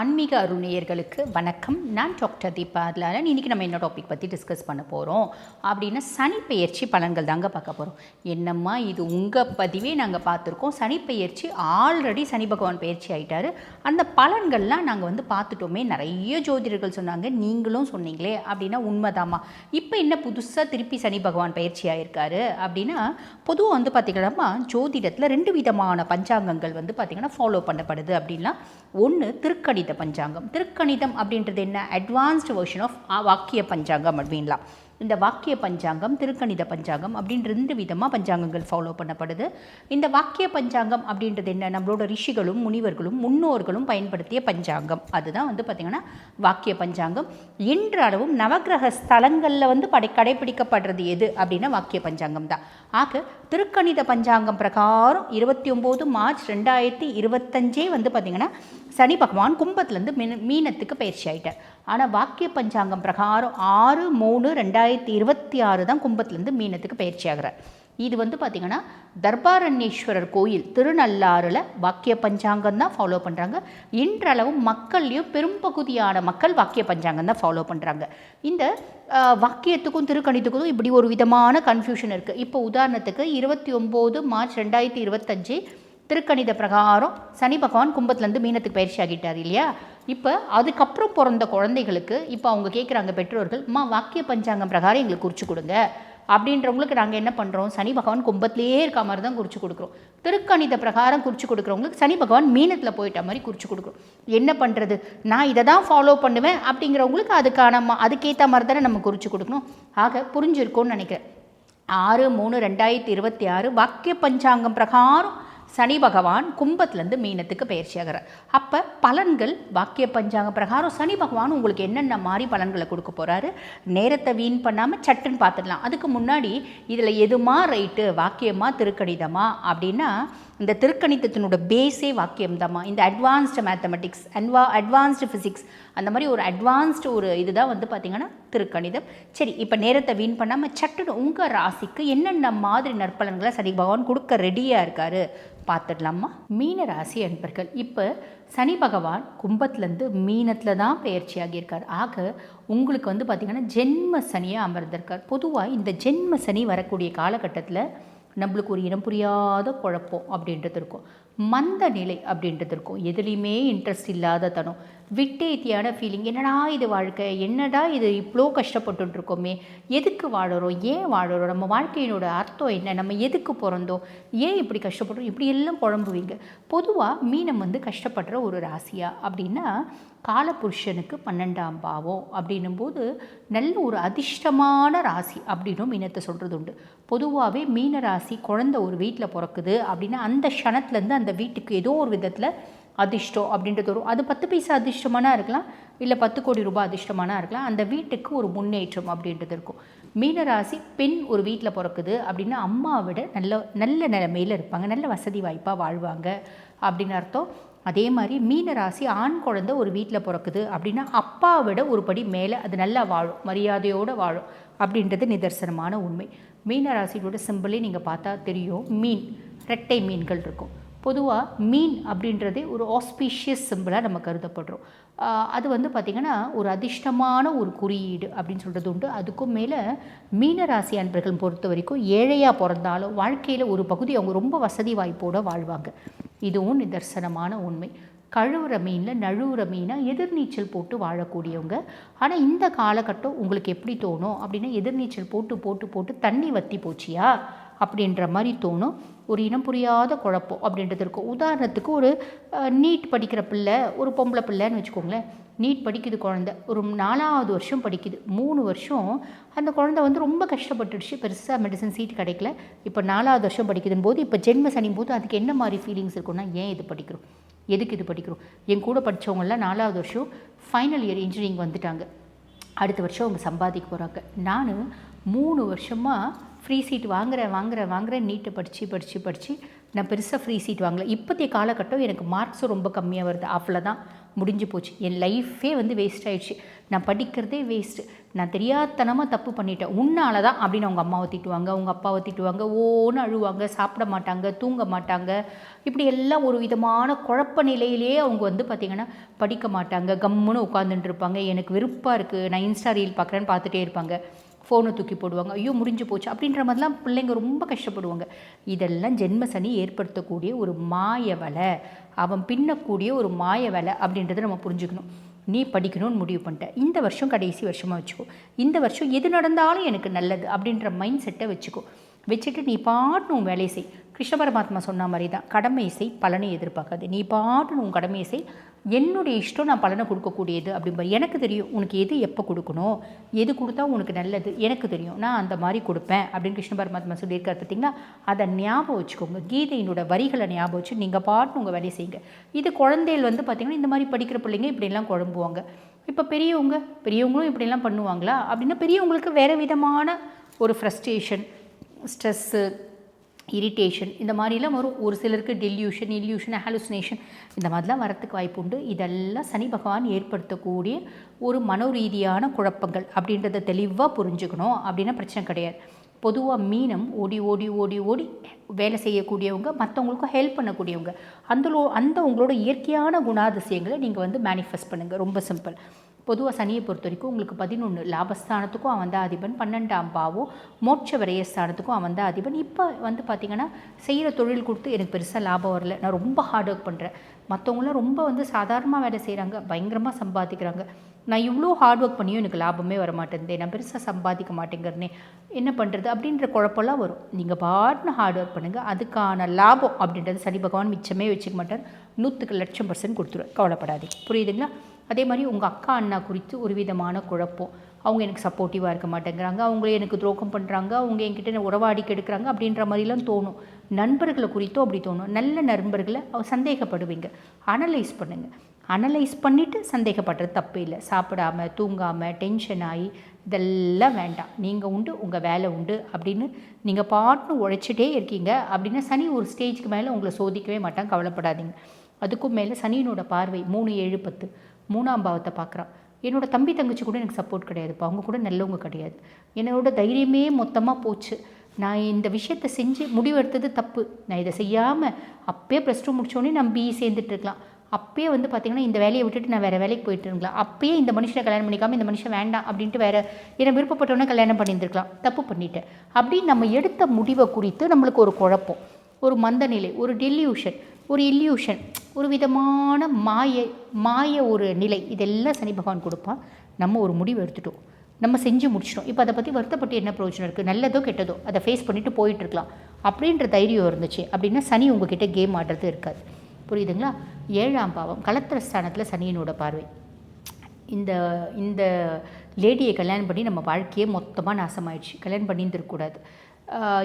ஆன்மீக அருணியர்களுக்கு வணக்கம். நான் டாக்டர் தீபா அதலால் இன்றைக்கி நம்ம என்ன டாபிக் பற்றி டிஸ்கஸ் பண்ண போகிறோம் அப்படின்னா சனிப்பெயர்ச்சி பலன்கள் தாங்க பார்க்க போகிறோம். என்னம்மா இது உங்கள் பதிவே நாங்கள் பார்த்துருக்கோம். சனிப்பெயர்ச்சி ஆல்ரெடி சனி பகவான் பயிற்சி ஆகிட்டார். அந்த பலன்கள்லாம் நாங்கள் பார்த்துட்டோமே. நிறைய ஜோதிடர்கள் சொன்னாங்க, நீங்களும் சொன்னீங்களே அப்படின்னா உண்மைதாம்மா. இப்போ என்ன புதுசாக திருப்பி சனி பகவான் பயிற்சி ஆகியிருக்காரு அப்படின்னா, பொதுவாக பார்த்திங்கன்னா ஜோதிடத்தில் 2 விதமான பஞ்சாங்கங்கள் பார்த்திங்கன்னா ஃபாலோ பண்ணப்படுது. அப்படின்னா ஒன்று திருக்கணித பஞ்சாங்கம். திருக்கணிதம் அப்படின்றது என்ன? அட்வான்ஸ்டு வெர்ஷன் ஆஃப் வாக்கிய பஞ்சாங்கம் அப்படின்லாம். இந்த வாக்கிய பஞ்சாங்கம், திருக்கணித பஞ்சாங்கம் அப்படின்னு 2 விதமாக பஞ்சாங்கங்கள் ஃபாலோ பண்ணப்படுது. இந்த வாக்கிய பஞ்சாங்கம் அப்படின்றது என்ன? நம்மளோட ரிஷிகளும் முனிவர்களும் முன்னோர்களும் பயன்படுத்திய பஞ்சாங்கம். அதுதான் பார்த்திங்கன்னா வாக்கிய பஞ்சாங்கம். இன்றளவும் நவகிரக ஸ்தலங்களில் கடைபிடிக்கப்படுறது எது அப்படின்னா வாக்கிய பஞ்சாங்கம் தான். ஆக திருக்கணித பஞ்சாங்கம் பிரகாரம் 29 மார்ச் 2025 பார்த்திங்கன்னா சனி பகவான் கும்பத்துலேருந்து மீனத்துக்கு பயிற்சி ஆகிட்டார். ஆனால் வாக்கிய பஞ்சாங்கம் பிரகாரம் 6/3/2026 தான் கும்பத்துலேருந்து மீனத்துக்கு பயிற்சி ஆகிறார். இது பார்த்திங்கன்னா தர்பாரண்யேஸ்வரர் கோயில் திருநள்ளாறில் வாக்கிய பஞ்சாங்கம் தான் ஃபாலோ பண்ணுறாங்க. இன்றளவும் மக்கள்லேயும் பெரும்பகுதியான மக்கள் வாக்கிய பஞ்சாங்கம் தான் ஃபாலோ பண்ணுறாங்க. இந்த வாக்கியத்துக்கும் திருக்கணித்துக்கும் இப்படி ஒரு விதமான கன்ஃபியூஷன் இருக்குது. இப்போ உதாரணத்துக்கு 29 மார்ச் 2025 திருக்கணித பிரகாரம் சனி பகவான் கும்பத்துலேருந்து மீனத்துக்கு பயிற்சி ஆகிட்டார் இல்லையா? இப்போ அதுக்கப்புறம் பிறந்த குழந்தைகளுக்கு இப்போ அவங்க கேட்குறாங்க பெற்றோர்கள், வாக்கிய பஞ்சாங்கம் பிரகாரம் எங்களுக்கு குறித்து கொடுங்க அப்படின்றவங்களுக்கு நாங்கள் என்ன பண்ணுறோம்? சனி பகவான் கும்பத்திலேயே இருக்க மாதிரி தான் குறித்து கொடுக்குறோம். திருக்கணித பிரகாரம் குறித்து கொடுக்குறவங்களுக்கு சனி பகவான் மீனத்தில் போயிட்ட மாதிரி குறித்து கொடுக்குறோம். என்ன பண்ணுறது? நான் இதை தான் ஃபாலோ பண்ணுவேன் அப்படிங்கிறவங்களுக்கு அதுக்கேற்ற மாதிரி தானே நம்ம குறித்து கொடுக்கணும். ஆக புரிஞ்சிருக்கோன்னு நினைக்கிறேன். 6/3/2026 வாக்கிய பஞ்சாங்கம் பிரகாரம் சனி பகவான் கும்பத்துலேருந்து மீனத்துக்கு பயிற்சி ஆகிறார். அப்போ பலன்கள் வாக்கிய பஞ்சாங்க பிரகாரம் சனி பகவான் உங்களுக்கு என்னென்ன மாதிரி பலன்களை கொடுக்க போகிறாரு, நேரத்தை வீண் பண்ணாமல் சட்டுன்னு பார்த்துடலாம். அதுக்கு முன்னாடி இதில் எதுமா ரைட்டு, வாக்கியமா திருக்கணிதமா அப்படின்னா, இந்த திருக்கணிதத்தினோட பேஸே வாக்கியம்தாம்மா. இந்த அட்வான்ஸ்டு மேத்தமெட்டிக்ஸ், அட்வான்ஸ்டு ஃபிசிக்ஸ், அந்த மாதிரி ஒரு அட்வான்ஸ்டு ஒரு இதுதான் பார்த்திங்கன்னா திருக்கணிதம். சரி, இப்போ நேரத்தை வீண் பண்ணாமல் சட்டுன்னு உங்கள் ராசிக்கு என்னென்ன மாதிரி நற்பலன்களை சனி பகவான் கொடுக்க ரெடியாக இருக்காரு பார்த்துடலாமா? மீன ராசி அன்பர்கள், இப்போ சனி பகவான் கும்பத்துலேருந்து மீனத்தில் தான் பயிற்சி ஆகியிருக்கார். ஆக உங்களுக்கு பார்த்திங்கன்னா ஜென்ம சனியாக அமர்ந்திருக்கார். பொதுவாக இந்த ஜென்ம சனி வரக்கூடிய காலகட்டத்தில் நம்மளுக்கு ஒரு இனம் புரியாத குழப்பம் அப்படின்றது இருக்கும், மந்த நிலை அப்படின்றது இருக்கும், எதுலேயுமே இன்ட்ரெஸ்ட் இல்லாத தனம், விட்டேத்தியான ஃபீலிங். என்னடா இது வாழ்க்கை, என்னடா இது இவ்வளோ கஷ்டப்பட்டுருக்கோமே, எதுக்கு வாழறோம், ஏன் வாழறோம், நம்ம வாழ்க்கையினோட அர்த்தம் என்ன, நம்ம எதுக்கு பிறந்தோம், ஏன் இப்படி கஷ்டப்படுறோம், இப்படி எல்லாம் குழம்புவீங்க. பொதுவாக மீனம் கஷ்டப்படுற ஒரு ராசியா அப்படின்னா, காலபுருஷனுக்கு 12ஆம் பாவம் அப்படின்னும் போது நல்ல ஒரு அதிர்ஷ்டமான ராசி அப்படின்னும் மீனத்தை சொல்கிறது உண்டு. பொதுவாகவே மீன ராசி குழந்தை ஒரு வீட்டில் பிறக்குது அப்படின்னா அந்த க்ஷணத்துலேருந்து அந்த வீட்டுக்கு ஏதோ ஒரு விதத்தில் அதிர்ஷ்டம் அப்படின்றது வரும். அது 10 பைசா அதிர்ஷ்டமானா இருக்கலாம், இல்லை 10 கோடி ரூபாய் அதிர்ஷ்டமானா இருக்கலாம். அந்த வீட்டுக்கு ஒரு முன்னேற்றம் அப்படின்றது இருக்கும். மீனராசி பெண் ஒரு வீட்டில் பிறக்குது அப்படின்னா அம்மாவை விட நல்ல நிலைமையில் இருப்பாங்க, நல்ல வசதி வாய்ப்பாக வாழ்வாங்க அப்படின்னு அர்த்தம். அதே மாதிரி மீனராசி ஆண் குழந்தை ஒரு வீட்டில் பிறக்குது அப்படின்னா அப்பாவை விட ஒரு படி மேலே அது நல்லா வாழும், மரியாதையோடு வாழும் அப்படின்றது நிதர்சனமான உண்மை. மீனராசியோட சிம்பிளே நீங்கள் பார்த்தா தெரியும், மீன், ரெட்டை மீன்கள் இருக்கும். பொதுவாக மீன் அப்படின்றதே ஒரு ஆஸ்பீஷியஸ் சிம்பிளாக நம்ம கருதப்படுறோம். அது பார்த்திங்கன்னா ஒரு அதிர்ஷ்டமான ஒரு குறியீடு அப்படின்னு சொல்கிறது உண்டு. அதுக்கும் மேலே மீனராசி அன்பர்கள் பொறுத்த வரைக்கும் ஏழையாக பிறந்தாலும் வாழ்க்கையில் ஒரு பகுதி அவங்க ரொம்ப வசதி வாய்ப்போடு வாழ்வாங்க. இதுவும் நிதர்சனமான உண்மை. கழுவுற மீனில் நழுவுற மீனாக எதிர்நீச்சல் போட்டு வாழக்கூடியவங்க. ஆனால் இந்த காலகட்டம் உங்களுக்கு எப்படி தோணும் அப்படின்னா, எதிர்நீச்சல் போட்டு போட்டு போட்டு தண்ணி வற்றி போச்சியா அப்படின்ற மாதிரி தோணும். ஒரு இனம் புரியாத குழப்பம் அப்படின்றது இருக்கும். உதாரணத்துக்கு ஒரு நீட் படிக்கிற பிள்ளை, ஒரு பொம்பளை பிள்ளைன்னு வச்சுக்கோங்களேன். நீட் படிக்குது குழந்தை, ஒரு 4ஆவது வருஷம் படிக்குது. 3 வருஷம் அந்த குழந்தை ரொம்ப கஷ்டப்பட்டுடுச்சு, பெருசாக மெடிசன் சீட் கிடைக்கல. இப்போ 4ஆவது வருஷம் படிக்குதுன்னு போது இப்போ ஜென்ம சனி போது அதுக்கு என்ன மாதிரி ஃபீலிங்ஸ் இருக்குன்னா, ஏன் இது படிக்கிறோம், எதுக்கு இது படிக்கிறோம். என் கூட படித்தவங்களாம் 4ஆவது வருஷம் ஃபைனல் இயர் இன்ஜினியரிங் வந்துட்டாங்க. அடுத்த வருஷம் அவங்க சம்பாதிக்க போகிறாங்க. நான் 3 வருஷமாக ஃப்ரீ சீட் வாங்குறேன் நீட்டை படித்து நான் பெருசாக ஃப்ரீ சீட் வாங்கலை. இப்போதைய காலகட்டம் எனக்கு மார்க்ஸும் ரொம்ப கம்மியாக வருது. அவ்வளோதான், முடிஞ்சு போச்சு, என் லைஃபே வேஸ்ட் ஆகிடுச்சு, நான் படிக்கிறதே வேஸ்ட்டு. நான் தெரியாதனமாக தப்பு பண்ணிட்டேன், உன்னால தான் அப்படின்னு அவங்க அம்மாவை திட்டுவாங்க, அவங்க அப்பாவை திட்டுவாங்க, ஓன்னு அழுவாங்க, சாப்பிட மாட்டாங்க, தூங்க மாட்டாங்க. இப்படி எல்லாம் ஒரு விதமான குழப்ப நிலையிலே அவங்க வந்து பார்த்திங்கன்னா படிக்க மாட்டாங்க, கம்முன்னு உட்காந்துட்டு இருப்பாங்க. எனக்கு விருப்பம் இருக்குது, நான் இன்ஸ்டா ரீல் பார்க்குறேன்னு பார்த்துட்டே இருப்பாங்க, ஃபோனை தூக்கி போடுவாங்க, ஐயோ முடிஞ்சு போச்சு அப்படின்ற மாதிரிலாம் பிள்ளைங்க ரொம்ப கஷ்டப்படுவாங்க. இதெல்லாம் ஜென்ம சனி ஏற்படுத்தக்கூடிய ஒரு மாய வலை, அவன் பின்னக்கூடிய ஒரு மாய வலை அப்படின்றத நம்ம புரிஞ்சுக்கணும். நீ படிக்கணும்னு முடிவு பண்ணிட்ட, இந்த வருஷம் கடைசி வருஷமாக வச்சுக்கோ, இந்த வருஷம் எது நடந்தாலும் எனக்கு நல்லது அப்படின்ற மைண்ட் செட்டை வச்சுட்டு நீ பாட்டு உன் வேலையை செய். கிருஷ்ண பரமாத்மா சொன்ன மாதிரி தான், கடமை செய், பலனை எதிர்பார்க்காது. நீ பாட்டு உன் கடமையை செய், என்னுடைய இஷ்டம் நான் பலனை கொடுக்கக்கூடியது அப்படிம்பாரு. எனக்கு தெரியும் உனக்கு எது எப்போ கொடுக்கணும், எது கொடுத்தா உனக்கு நல்லது எனக்கு தெரியும், நான் அந்த மாதிரி கொடுப்பேன் அப்படின்னு கிருஷ்ண பரமாத்மா சொல்லியிருக்காரு. பார்த்தீங்களா, அதை ஞாபகம் வச்சுக்கோங்க. கீதையினோட வரிகளை ஞாபகம் வச்சு நீங்கள் பாட்டு உங்கள் வேலையை செய்யுங்க. இது குழந்தைகள் வந்து பார்த்திங்கன்னா இந்த மாதிரி படிக்கிற பிள்ளைங்க இப்படிலாம் குழம்புவாங்க. இப்போ பெரியவங்களும் இப்படிலாம் பண்ணுவாங்களா அப்படின்னா, பெரியவங்களுக்கு வேறு விதமான ஒரு ஃப்ரஸ்ட்ரேஷன், ஸ்ட்ரெஸ்ஸு, இரிட்டேஷன் இந்த மாதிரிலாம் வரும். ஒரு சிலருக்கு இல்யூஷன், ஹாலுசினேஷன் இந்த மாதிரிலாம் வரத்துக்கு வாய்ப்பு உண்டு. இதெல்லாம் சனி பகவான் ஏற்படுத்தக்கூடிய ஒரு மனோரீதியான குழப்பங்கள் அப்படின்றத தெளிவாக புரிஞ்சுக்கணும். அப்படின்னா பிரச்சனை கிடையாது. பொதுவாக மீனம் ஓடி வேலை செய்யக்கூடியவங்க, மற்றவங்களுக்கும் ஹெல்ப் பண்ணக்கூடியவங்க. அந்த உங்களோட இயற்கையான குணாதிசயங்களை நீங்கள் வந்து மேனிஃபெஸ்ட் பண்ணுங்கள். ரொம்ப சிம்பிள். பொதுவாக சனியை பொறுத்த வரைக்கும் உங்களுக்கு 11 லாபஸ்தானத்துக்கும் அவன் தான் அதிபன், 12ஆம் பாவம் மோட்ச விரயஸ்தானத்துக்கும் அவன் தான் அதிபன். இப்போ வந்து பார்த்திங்கன்னா செய்கிற தொழில் கொடுத்து எனக்கு பெருசாக லாபம் வரல, நான் ரொம்ப ஹார்ட் ஒர்க் பண்ணுறேன், மற்றவங்களாம் ரொம்ப வந்து சாதாரணமாக வேலை செய்கிறாங்க, பயங்கரமாக சம்பாதிக்கிறாங்க, நான் இவ்வளோ ஹார்ட் ஒர்க் பண்ணியும் எனக்கு லாபமே வர மாட்டேங்குது, நான் பெருசாக சம்பாதிக்க மாட்டேங்கிறனே, என்ன பண்ணுறது அப்படின்ற குழப்பம்லாம் வரும். நீங்கள் பாட்டுன்னு ஹார்ட் ஒர்க் பண்ணுங்கள், அதுக்கான லாபம் அப்படின்றது சனி பகவான் மிச்சமே வச்சுக்க மாட்டார், 100% கொடுத்துருவார், கவலைப்படாதீங்க. புரியுதுங்களா? அதே மாதிரி உங்கள் அக்கா அண்ணா குறித்து ஒரு விதமான குழப்பம், அவங்க எனக்கு சப்போர்ட்டிவாக இருக்க மாட்டேங்கிறாங்க, அவங்களே எனக்கு துரோகம் பண்ணுறாங்க, அவங்க என்கிட்ட உறவாடி கெடுக்கிறாங்க அப்படின்ற மாதிரிலாம் தோணும். நண்பர்களை குறித்தும் அப்படி தோணும். நல்ல நண்பர்களை சந்தேகப்படுவீங்க. அனலைஸ் பண்ணுங்கள். அனலைஸ் பண்ணிவிட்டு சந்தேகப்படுறது தப்பு இல்லை. சாப்பிடாமல் தூங்காமல் டென்ஷன் ஆகி இதெல்லாம் வேண்டாம். நீங்கள் உண்டு, உங்கள் வேலை உண்டு அப்படின்னு நீங்கள் பாட்டுன்னு உழைச்சிட்டே இருக்கீங்க அப்படின்னா சனி ஒரு ஸ்டேஜுக்கு மேலே உங்களை சோதிக்கவே மாட்டாங்க, கவலைப்படாதீங்க. அதுக்கும் மேலே சனியினோட பார்வை 3, 7, 10 3ஆம் பாவத்தை பார்க்குறான். என்னோடய தம்பி தங்கச்சி கூட எனக்கு சப்போர்ட் கிடையாதுப்பா, அவங்க கூட நல்லவங்க கிடையாது, என்னோடய தைரியமே மொத்தமாக போச்சு, நான் இந்த விஷயத்தை செஞ்சு முடிவெடுத்தது தப்பு, நான் இதை செய்யாமல் அப்பயே +2 முடித்தோடனே நான் பிஇ சேர்ந்துட்டுருக்கலாம், அப்பயே வந்து பார்த்திங்கன்னா இந்த வேலையை விட்டுட்டு நான் வேறு வேலைக்கு போயிட்டு இருக்கலாம், அப்பயே இந்த மனுஷனை கல்யாணம் பண்ணிக்காமல் இந்த மனுஷன் வேண்டாம் அப்படின்ட்டு வேறு என்னை விருப்பப்பட்டவொன்னே கல்யாணம் பண்ணியிருந்துருக்கலாம், தப்பு பண்ணிட்டேன் அப்படின்னு நம்ம எடுத்த முடிவை குறித்து நம்மளுக்கு ஒரு குழப்பம், ஒரு மந்த நிலை, ஒரு டெல்யூஷன், ஒரு இல்யூஷன், ஒரு விதமான மாய ஒரு நிலை, இதெல்லாம் சனி பகவான் கொடுப்பான். நம்ம ஒரு முடிவு எடுத்துட்டோம், நம்ம செஞ்சு முடிச்சிட்டோம், இப்போ அதை பற்றி வருத்தப்பட்டு என்ன பிரயோஜனம் இருக்குது, நல்லதோ கெட்டதோ அதை ஃபேஸ் பண்ணிவிட்டு போயிட்டுருக்கலாம் அப்படின்ற தைரியம் இருந்துச்சு அப்படின்னா சனி உங்ககிட்ட கேம் ஆடுறது இருக்காது. புரியுதுங்களா? 7ஆம் பாவம் கலத்திரஸ்தானத்தில் சனியினோட பார்வை. இந்த லேடியை கல்யாணம் பண்ணி நம்ம வாழ்க்கையே மொத்தமாக நாசமாயிடுச்சு, கல்யாணம் பண்ணியிருந்துருக்கூடாது,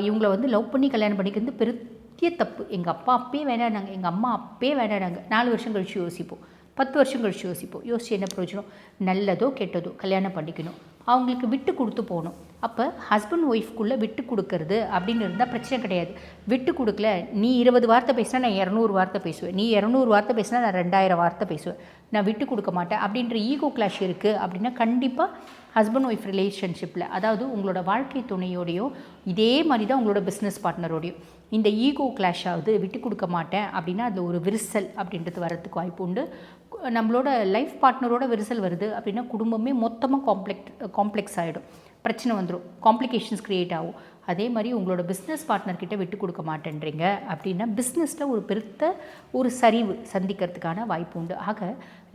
இவங்களை வந்து லவ் பண்ணி கல்யாணம் பண்ணிக்கிறது பெரிய தப்பு, எங்கள் அப்பா அப்பயே வேணானாங்க, எங்கள் அம்மா அப்பயே வேணானாங்க, 4 வருஷம் கழித்து யோசிப்போம், 10 வருஷம் கழித்து யோசித்து என்ன பிரயோஜனம், நல்லதோ கெட்டதோ கல்யாணம் பண்ணிக்கணும், அவங்களுக்கு விட்டு கொடுத்து போகணும். அப்போ ஹஸ்பண்ட் ஒய்ஃப்குள்ளே விட்டு கொடுக்கறது அப்படின்னு இருந்தால் பிரச்சனை கிடையாது. விட்டு கொடுக்கல, நீ 20 வார்த்தை பேசினா நான் 200 வார்த்தை பேசுவேன், நீ 200 வார்த்தை பேசினா நான் 2000 வார்த்தை பேசுவேன், நான் விட்டு கொடுக்க மாட்டேன் அப்படின்ற ஈகோ கிளாஷ் இருக்குது அப்படின்னா கண்டிப்பாக ஹஸ்பண்ட் ஒய்ஃப் ரிலேஷன்ஷிப்பில், அதாவது உங்களோட வாழ்க்கை துணையோடையோ இதே மாதிரி தான் உங்களோட பிஸ்னஸ் பார்ட்னரோடையோ இந்த ஈகோ கிளாஷ் ஆகுது, விட்டு கொடுக்க மாட்டேன் அப்படின்னா அதில் ஒரு விரிசல் அப்படின்றது வரதுக்கு வாய்ப்பு உண்டு. நம்மளோட லைஃப் பார்ட்னரோட விரிசல் வருது அப்படின்னா குடும்பமே மொத்தமாக காம்ப்ளெக்ஸ் ஆகிடும், பிரச்சனை வந்துடும், காம்ப்ளிகேஷன்ஸ் க்ரியேட் ஆகும். அதே மாதிரி உங்களோட பிஸ்னஸ் பார்ட்னர்கிட்ட விட்டு கொடுக்க மாட்டேன்றீங்க அப்படின்னா பிஸ்னஸில் ஒரு பெருத்த ஒரு சரிவு சந்திக்கிறதுக்கான வாய்ப்பு உண்டு. ஆக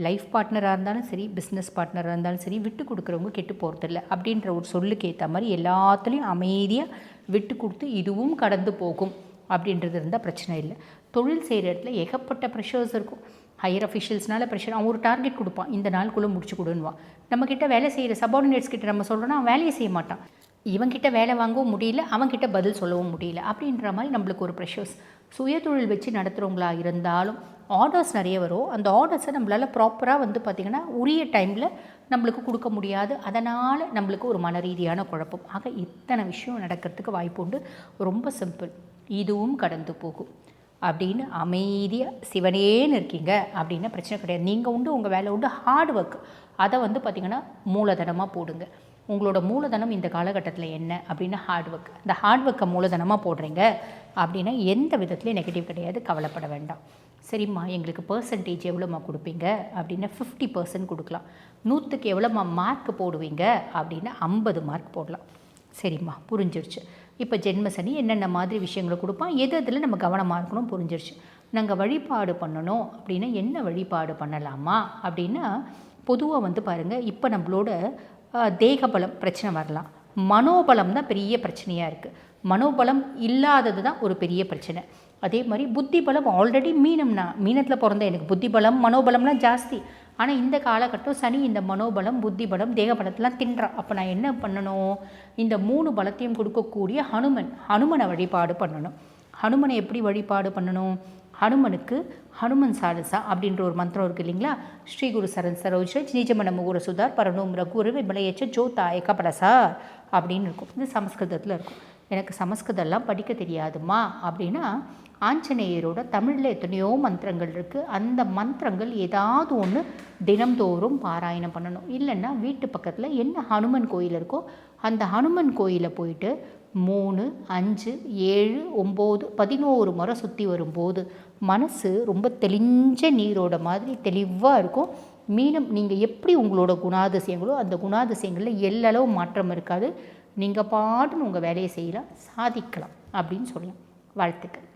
லைஃப் பார்ட்னராக இருந்தாலும் சரி, பிஸ்னஸ் பார்ட்னராக இருந்தாலும் சரி, விட்டு கொடுக்குறவங்க கெட்டு போகிறதில்ல அப்படின்ற ஒரு சொல்லுக்கு ஏற்ற மாதிரி எல்லாத்துலேயும் அமைதியாக விட்டு கொடுத்து இதுவும் கடந்து போகும் அப்படின்றது இருந்தால் பிரச்சனை இல்லை. தொழில் செய்கிற இடத்துல ஏகப்பட்ட ப்ரெஷர்ஸ் இருக்கும். ஹையர் அஃபிஷியல்ஸ்னால ப்ரெஷர், அவன் ஒரு டார்கெட் கொடுப்பான், இந்த நாளுக்குள்ளே முடிச்சு கொடுன்னுவான். நம்மக்கிட்ட வேலை செய்கிற சபார்டினேட்ஸ் கிட்ட நம்ம சொல்கிறோன்னா அவன் வேலையை செய்ய மாட்டான், இவன்கிட்ட வேலை வாங்கவும் முடியல, அவன்கிட்ட பதில் சொல்லவும் முடியல அப்படின்ற மாதிரி நம்மளுக்கு ஒரு ப்ரெஷர்ஸ். சுயதொழில் வச்சு நடத்துகிறவங்களா இருந்தாலும் ஆர்டர்ஸ் நிறைய வரும், அந்த ஆர்டர்ஸை நம்மளால் ப்ராப்பராக வந்து பார்த்திங்கன்னா உரிய டைமில் நம்மளுக்கு கொடுக்க முடியாது, அதனால் நம்மளுக்கு ஒரு மன ரீதியான குழப்பம். ஆக இத்தனை விஷயம் நடக்கிறதுக்கு வாய்ப்பு உண்டு. ரொம்ப சிம்பிள், இதுவும் கடந்து போகும் அப்படின்னு அமைதியாக சிவனேன்னு இருக்கீங்க அப்படின்னா பிரச்சனை கிடையாது. நீங்கள் உண்டு, உங்கள் வேலை உண்டு, ஹார்ட் ஒர்க் அதை வந்து பார்த்திங்கன்னா மூலதனமாக போடுங்க. உங்களோட மூலதனம் இந்த காலகட்டத்தில் என்ன அப்படின்னா ஹார்ட் ஒர்க். இந்த ஹார்ட் ஒர்க்கை மூலதனமாக போடுறீங்க அப்படின்னா எந்த விதத்துலையும் நெகட்டிவ் கிடையாது, கவலைப்பட வேண்டாம். சரிம்மா எங்களுக்கு பர்சன்டேஜ் எவ்வளோம்மா கொடுப்பீங்க அப்படின்னா 50% கொடுக்கலாம். 100க்கு எவ்வளோம்மா மார்க் போடுவீங்க அப்படின்னா 50 மார்க் போடலாம். சரிம்மா புரிஞ்சிருச்சு. இப்போ ஜென்மசனி என்னென்ன மாதிரி விஷயங்களை கொடுப்பான், எது அதில் நம்ம கவனமாக இருக்கணும் புரிஞ்சிருச்சு. நாங்கள் வழிபாடு பண்ணணும் அப்படின்னா என்ன வழிபாடு பண்ணலாமா அப்படின்னா, பொதுவாக பாருங்கள், இப்போ நம்மளோட தேகபலம் பிரச்சனை வரலாம், மனோபலம் தான் பெரிய பிரச்சனையாக இருக்குது. மனோபலம் இல்லாதது தான் ஒரு பெரிய பிரச்சனை. அதே மாதிரி புத்தி பலம் ஆல்ரெடி மீனத்தில் பிறந்த எனக்கு புத்தி பலம் மனோபலம்லாம் ஜாஸ்தி. ஆனால் இந்த காலகட்டம் சனி இந்த மனோபலம் புத்தி பலம் தேகபலத்தெலாம் தின்றான். அப்போ நான் என்ன பண்ணணும், இந்த 3 பலத்தையும் கொடுக்கக்கூடிய ஹனுமனை வழிபாடு பண்ணணும். ஹனுமனை எப்படி வழிபாடு பண்ணணும், ஹனுமனுக்கு ஹனுமன் சாலிசா அப்படின்ற ஒரு மந்திரம் இருக்குது இல்லைங்களா, ஸ்ரீ குரு சரண் சரோஜ நிஜமன முகுர சுதார் பரணும் ரகுரு விமலையச்ச ஜோதாய கபடசார் அப்படின்னு இருக்கும். இது சமஸ்கிருதத்தில் இருக்கும். எனக்கு சமஸ்கிருதம்லாம் படிக்க தெரியாதுமா அப்படின்னா, ஆஞ்சநேயரோட தமிழில் எத்தனையோ மந்திரங்கள் இருக்குது. அந்த மந்திரங்கள் ஏதாவது ஒன்று தினம்தோறும் பாராயணம் பண்ணணும். இல்லைன்னா வீட்டு பக்கத்தில் என்ன ஹனுமன் கோயில் இருக்கோ அந்த ஹனுமன் கோயிலை போயிட்டு 3, 5, 7, 9, 11 முறை சுற்றி வரும்போது மனசு ரொம்ப தெளிஞ்ச நீரோட மாதிரி தெளிவாக இருக்கும். மீனம் நீங்கள் எப்படி உங்களோட குணாதிசயங்களோ அந்த குணாதிசயங்களில் எல்லளவு மாற்றம் இருக்காது. நீங்கள் பாட்டுன்னு உங்கள் வேலையை செய்யலாம், சாதிக்கலாம் அப்படின்னு சொல்லலாம். வாழ்த்துக்கள்.